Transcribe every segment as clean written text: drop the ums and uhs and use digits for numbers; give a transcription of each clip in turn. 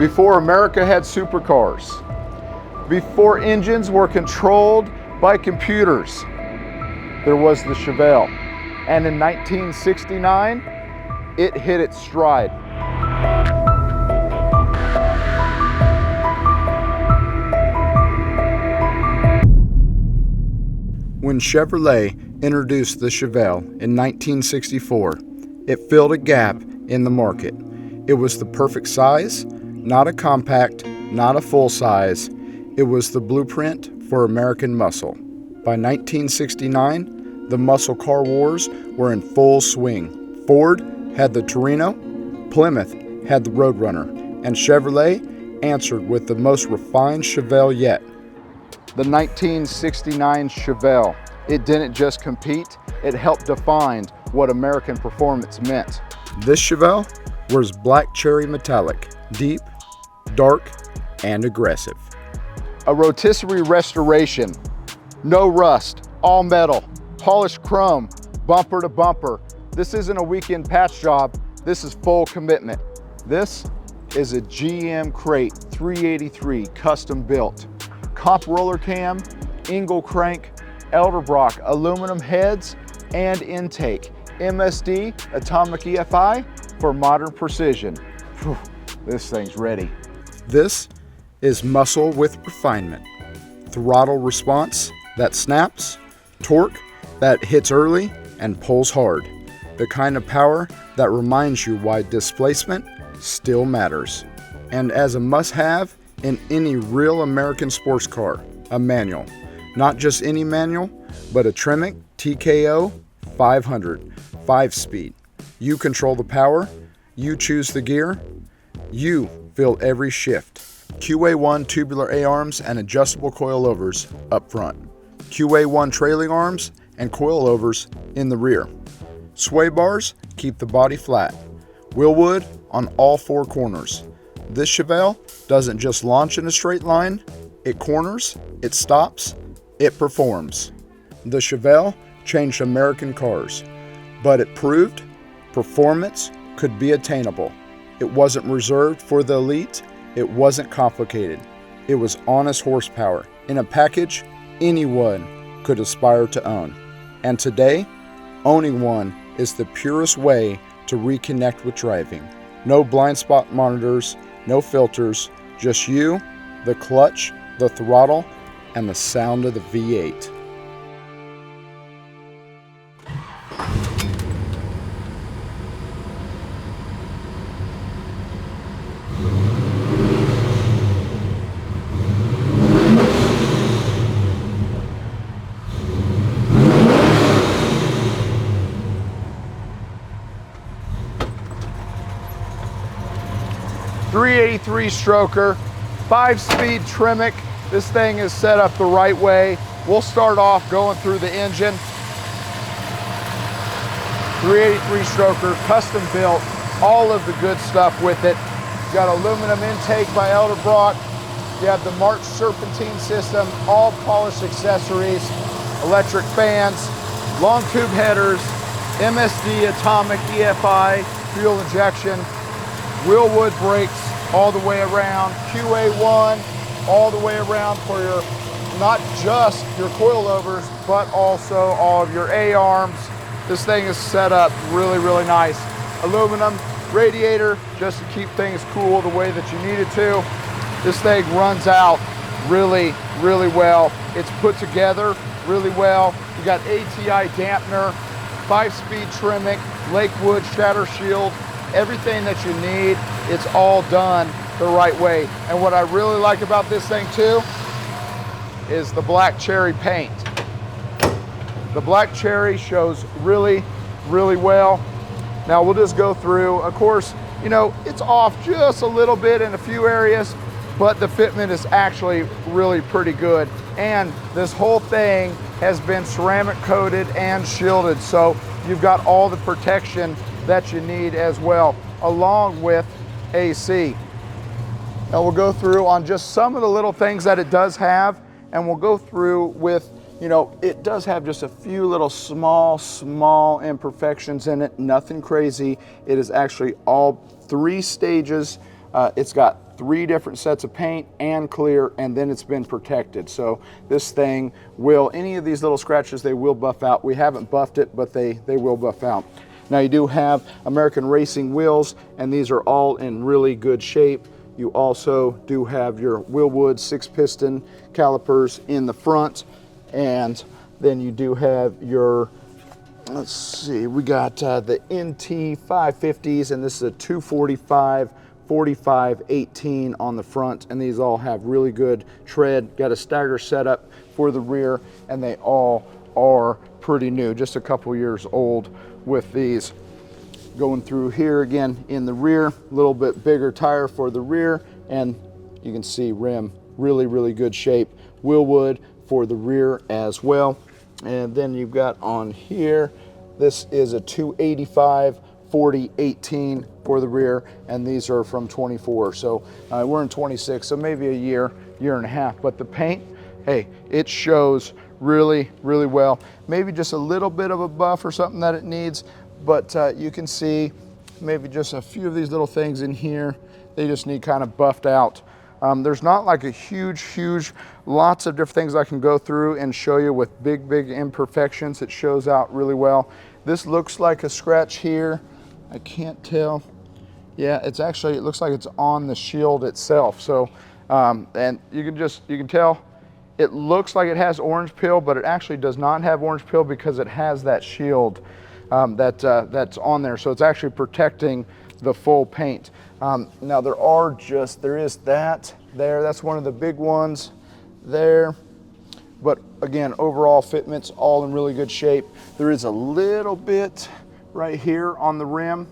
before America had supercars, before engines were controlled by computers, there was the Chevelle. And in 1969, it hit its stride. When Chevrolet introduced the Chevelle in 1964, it filled a gap in the market. It was the perfect size, not a compact, not a full size. It was the blueprint for American muscle. By 1969, the muscle car wars were in full swing. Ford had the Torino, Plymouth had the Roadrunner, and Chevrolet answered with the most refined Chevelle yet. The 1969 Chevelle. It didn't just compete, it helped define what American performance meant. This Chevelle was black cherry metallic, deep, dark, and aggressive. A rotisserie restoration, no rust, all metal, polished chrome, bumper to bumper. This isn't a weekend patch job, this is full commitment. This is a GM Crate 383 custom built. Comp roller cam, Engel crank, Edelbrock aluminum heads and intake. MSD atomic EFI for modern precision. Whew, this thing's ready. This is muscle with refinement. Throttle response that snaps, torque that hits early and pulls hard. The kind of power that reminds you why displacement still matters. And as a must-have in any real American sports car, a manual. Not just any manual, but a Tremec TKO 500, 5-speed. You control the power, you choose the gear, you feel every shift. QA1 tubular A-arms and adjustable coilovers up front. QA1 trailing arms and coilovers in the rear. Sway bars keep the body flat. Wilwood on all four corners. This Chevelle doesn't just launch in a straight line, it corners, it stops, it performs. The Chevelle changed American cars, but it proved performance could be attainable. It wasn't reserved for the elite, it wasn't complicated. It was honest horsepower in a package anyone could aspire to own. And today, owning one is the purest way to reconnect with driving. No blind spot monitors, no filters, just you, the clutch, the throttle, and the sound of the V8. .383 stroker, 5-speed Tremec. This thing is set up the right way. We'll start off going through the engine. 383 stroker, custom built, all of the good stuff with it. You got aluminum intake by Edelbrock. You have the March Serpentine system, all polished accessories, electric fans, long tube headers, MSD atomic EFI, fuel injection, Wilwood Brakes all the way around, QA1 all the way around for your, not just your coilovers, but also all of your A-arms. This thing is set up really, really nice. Aluminum radiator just to keep things cool the way that you need it to. This thing runs out really, really well. It's put together really well. You got ATI dampener, 5-speed Tremec, Lakewood shatter shield, everything that you need, it's all done the right way. And what I really like about this thing too is the black cherry paint. The black cherry shows really, really well. Now we'll just go through, of course, you know, it's off just a little bit in a few areas, but the fitment is actually really pretty good. And this whole thing has been ceramic coated and shielded, so you've got all the protection that you need as well, along with AC. Now we'll go through on just some of the little things that it does have, and we'll go through with, you know, it does have just a few little small imperfections in it, nothing crazy. It is actually all 3 stages. It's got 3 different sets of paint and clear, and then it's been protected. So this thing will, any of these little scratches, they will buff out. We haven't buffed it, but they will buff out. Now you do have American Racing wheels, and these are all in really good shape. You also do have your Wilwood 6-piston calipers in the front, and then you do have your, let's see, we got the NT 550s, and this is a 245, 45, 18 on the front, and these all have really good tread. Got a stagger setup for the rear, and they all are pretty new, just a couple years old with these. Going through here again in the rear, a little bit bigger tire for the rear, and you can see rim, really good shape. Wilwood for the rear as well. And then you've got on here, this is a 285, 40, 18 for the rear, and these are from 24. So we're in 26, so maybe a year and a half. But the paint, hey, it shows really well. Maybe just a little bit of a buff or something that it needs, but you can see maybe just a few of these little things in here. They just need kind of buffed out. There's not like a huge, lots of different things I can go through and show you with big imperfections. It shows out really well. This looks like a scratch here. I can't tell. Yeah, it's actually, it looks like it's on the shield itself. So, and you can tell it looks like it has orange peel, but it actually does not have orange peel because it has that shield that's on there. So it's actually protecting the full paint. Now there is that there. That's one of the big ones there. But again, overall fitment's all in really good shape. There is a little bit right here on the rim,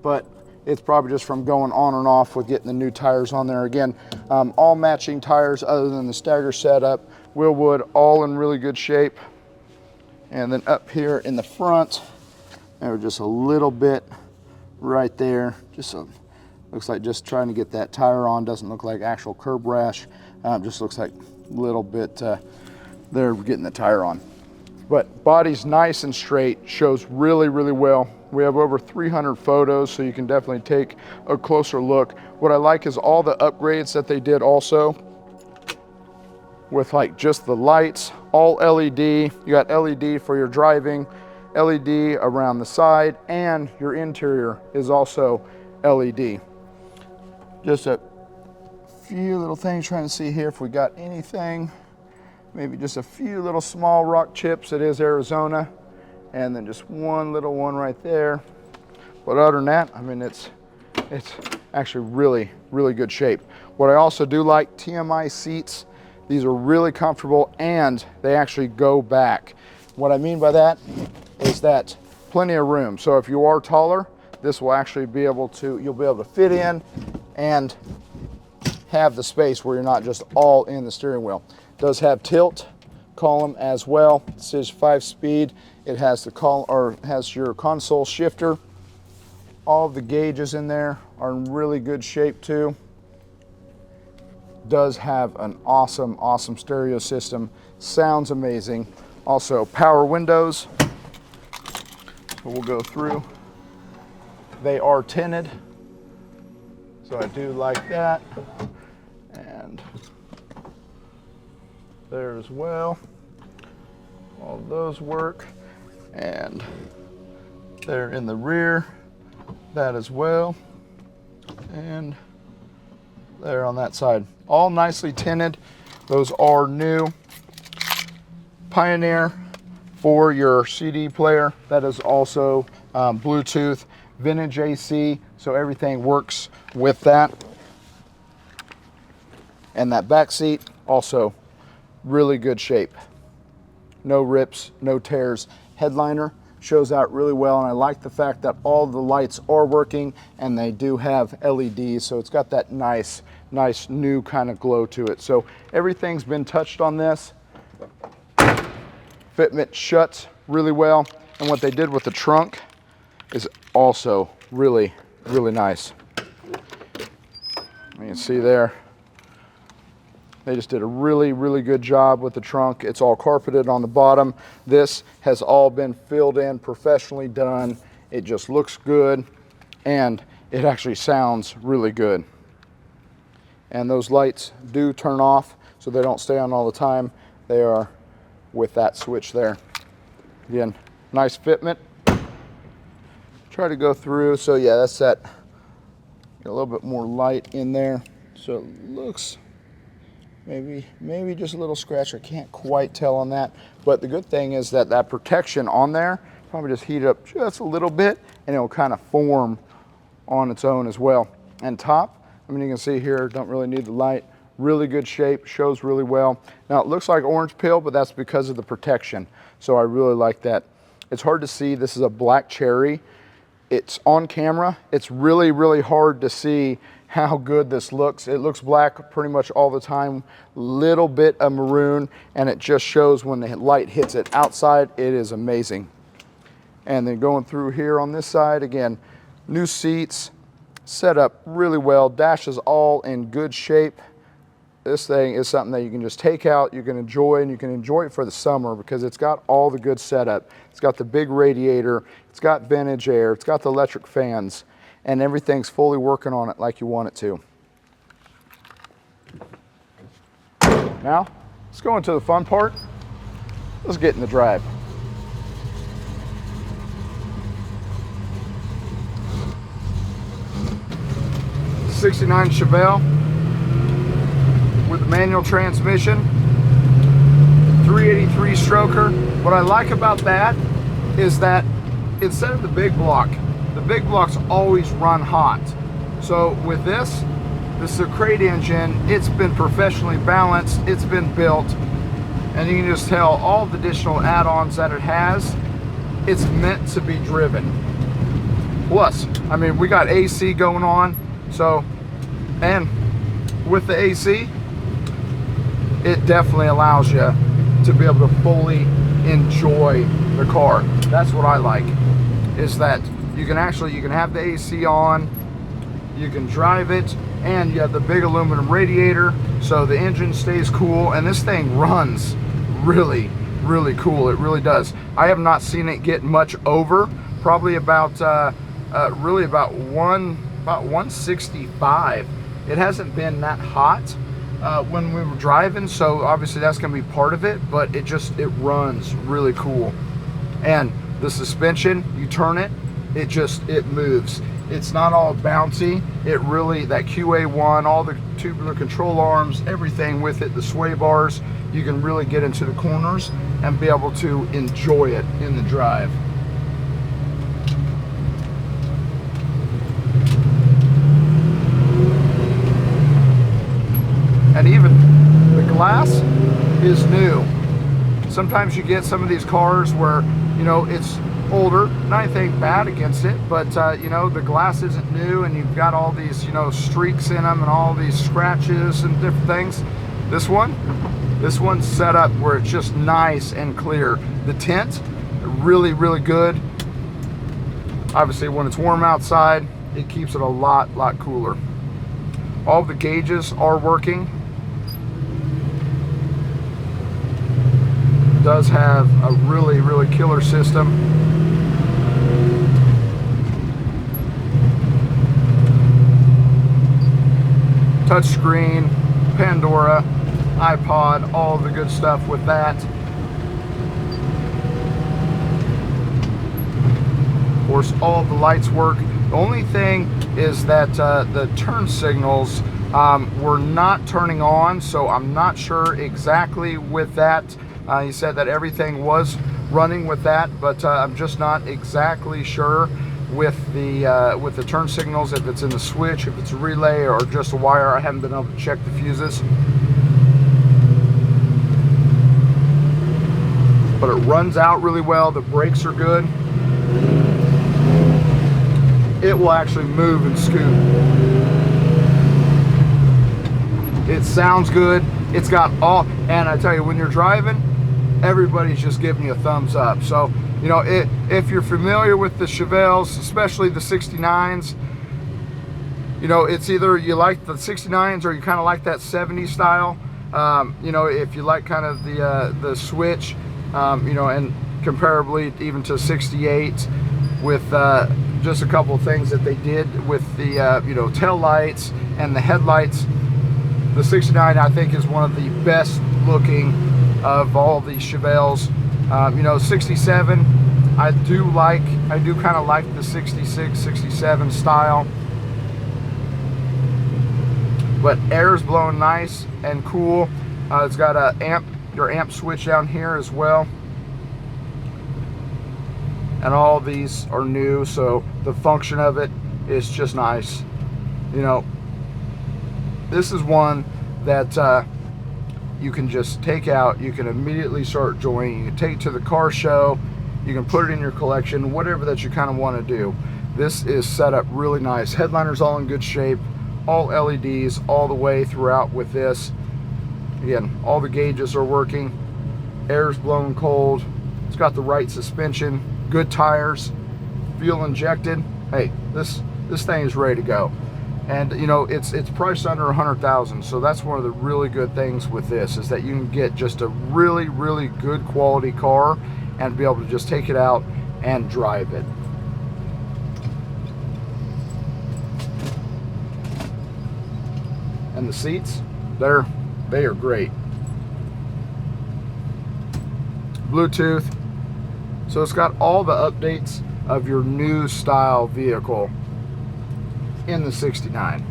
but it's probably just from going on and off with getting the new tires on there. Again, all matching tires other than the stagger setup. Wilwood, all in really good shape. And then up here in the front, there was just a little bit right there. Looks like just trying to get that tire on. Doesn't look like actual curb rash. Just looks like a little bit there getting the tire on. But body's nice and straight, shows really well. We have over 300 photos, so you can definitely take a closer look. What I like is all the upgrades that they did also with like just the lights, all LED. You got LED for your driving, LED around the side, and your interior is also LED. Just a few little things, trying to see here if we got anything. Maybe just a few little small rock chips. It is Arizona. And then just one little one right there. But other than that, I mean, it's actually really good shape. What I also do like, TMI seats. These are really comfortable, and they actually go back. What I mean by that is that plenty of room. So if you are taller, this will actually be able to, you'll be able to fit in and have the space where you're not just all in the steering wheel. It does have tilt column as well. This is 5-speed. It has has your console shifter. All of the gauges in there are in really good shape too. Does have an awesome stereo system. Sounds amazing. Also power windows. So we'll go through. They are tinted, so I do like that. And there as well. All of those work. And there in the rear, that as well. And there on that side. All nicely tinted. Those are new. Pioneer for your CD player. That is also Bluetooth, vintage AC, so everything works with that. And that back seat, also really good shape. No rips, no tears. Headliner shows out really well, and I like the fact that all the lights are working and they do have LEDs, so it's got that nice new kind of glow to it. So everything's been touched on this. Fitment shuts really well, and what they did with the trunk is also really nice. You can see there, they just did a really good job with the trunk. It's all carpeted on the bottom. This has all been filled in, professionally done. It just looks good, and it actually sounds really good. And those lights do turn off, so they don't stay on all the time. They are with that switch there. Again, nice fitment. Try to go through, so yeah, that's that. Got a little bit more light in there, so it looks maybe just a little scratch. I can't quite tell on that, but the good thing is that that protection on there, probably just heat it up just a little bit, and it'll kind of form on its own as well. And top, I mean, you can see here, don't really need the light. Really good shape, shows really well. Now it looks like orange peel, but that's because of the protection. So I really like that. It's hard to see. This is a black cherry. It's on camera. It's really, really hard to see how good this looks. It looks black pretty much all the time, little bit of maroon, and it just shows when the light hits it. Outside, it is amazing. And then going through here on this side, again, new seats, set up really well. Dash is all in good shape. This thing is something that you can just take out, you can enjoy, and you can enjoy it for the summer because it's got all the good setup. It's got the big radiator, it's got vintage air, it's got the electric fans, and everything's fully working on it like you want it to. Now, let's go into the fun part. Let's get in the drive. '69 Chevelle with a manual transmission, 383 stroker. What I like about that is that instead of the big blocks always run hot. So with this is a crate engine. It's been professionally balanced, it's been built, and you can just tell all the additional add-ons that it has, it's meant to be driven. Plus, I mean, we got AC going on, so, and with the AC, it definitely allows you to be able to fully enjoy the car. That's what I like, is that you can have the AC on, you can drive it, and you have the big aluminum radiator, so the engine stays cool, and this thing runs really, really cool. It really does. I have not seen it get much over, probably about really about 165. It hasn't been that hot when we were driving, so obviously that's going to be part of it, but it runs really cool. And the suspension, you turn it, it moves. It's not all bouncy. It really, that QA1, all the tubular control arms, everything with it, the sway bars, you can really get into the corners and be able to enjoy it in the drive. And even the glass is new. Sometimes you get some of these cars where, you know, it's older, not anything bad against it, but you know, the glass isn't new and you've got all these, you know, streaks in them and all these scratches and different things. This one's set up where it's just nice and clear. The tint, really, really good. Obviously, when it's warm outside, it keeps it a lot cooler. All the gauges are working. It does have a really, really killer system. Touchscreen, Pandora, iPod, all the good stuff with that. Of course, all the lights work. The only thing is that the turn signals were not turning on, so I'm not sure exactly with that. He said that everything was running with that, but I'm just not exactly sure with the turn signals, if it's in the switch, if it's a relay, or just a wire. I haven't been able to check the fuses. But it runs out really well. The brakes are good. It will actually move and scoot. It sounds good. It's got all, and I tell you, when you're driving, everybody's just giving you a thumbs up. So, you know, if you're familiar with the Chevelles, especially the 69s, you know, it's either you like the 69s or you kind of like that 70s style. You know, if you like kind of the switch, you know, and comparably even to 68 with just a couple of things that they did with the you know, tail lights and the headlights. The 69, I think, is one of the best looking of all the Chevelles. You know, 67, I do kind of like the 66, 67 style. But air's blowing nice and cool. It's got your amp switch down here as well. And all these are new, so the function of it is just nice. You know, this is one that you can just take out. You can immediately start joining. You can take it to the car show. You can put it in your collection, whatever that you kind of want to do. This is set up really nice. Headliner's all in good shape. All LEDs all the way throughout with this. Again, all the gauges are working. Air's blowing cold. It's got the right suspension. Good tires, fuel injected. Hey, this thing is ready to go. And you know, it's priced under 100,000. So that's one of the really good things with this, is that you can get just a really, really good quality car and be able to just take it out and drive it. And the seats, they are great. Bluetooth. So it's got all the updates of your new style vehicle in the 69.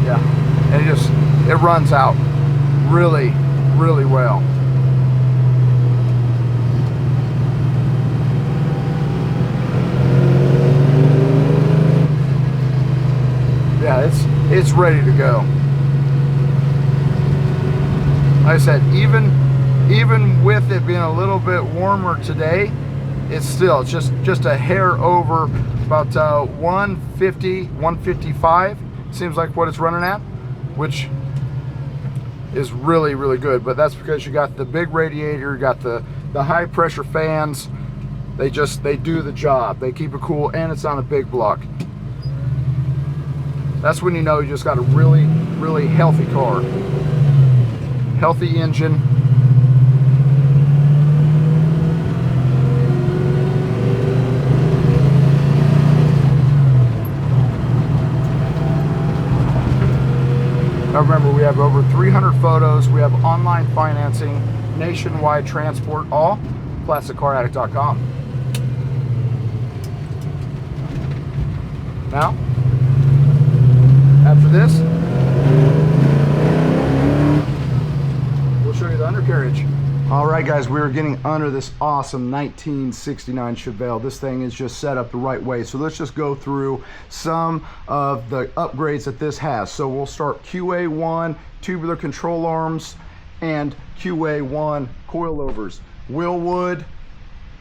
Yeah, and it runs out really, really well. Yeah, it's ready to go. Like I said, even with it being a little bit warmer today, it's just a hair over about 150, 155 seems like what it's running at, which is really, really good. But that's because you got the big radiator, you got the high pressure fans. They do the job. They keep it cool, and it's on a big block. That's when you know you just got a really, really healthy car. Healthy engine. Now remember, we have over 300 photos. We have online financing, nationwide transport, all ClassicCarAddict.com. Now, after this, we'll show you the undercarriage. All right, guys, we are getting under this awesome 1969 Chevelle. This thing is just set up the right way. So let's just go through some of the upgrades that this has. So we'll start QA1 tubular control arms and QA1 coilovers. Wilwood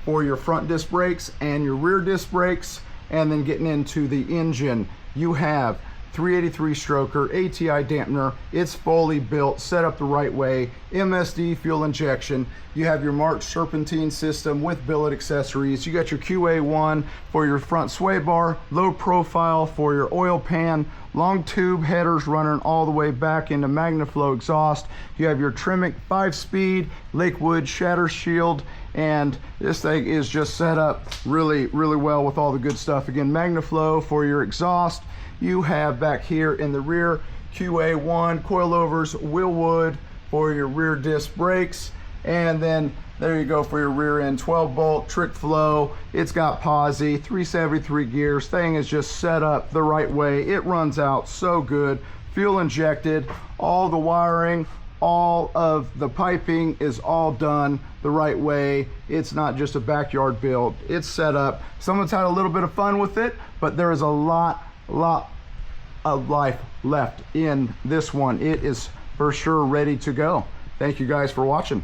for your front disc brakes and your rear disc brakes. And then getting into the engine, you have 383 stroker, ATI dampener. It's fully built, set up the right way. MSD fuel injection. You have your marked Serpentine system with billet accessories. You got your QA1 for your front sway bar, low profile for your oil pan, long tube headers running all the way back into Magnaflow exhaust. You have your Tremec 5-speed, Lakewood shatter shield, and this thing is just set up really, really well with all the good stuff. Again, Magnaflow for your exhaust. You have back here in the rear QA1 coilovers, Wilwood for your rear disc brakes, and then there you go for your rear end 12-bolt trick flow. It's got Posi, 373 gears. Thing is just set up the right way. It runs out so good. Fuel injected, all the wiring, all of the piping is all done the right way. It's not just a backyard build. It's set up. Someone's had a little bit of fun with it, but there is a lot of life left in this one. It is for sure ready to go. Thank you guys for watching.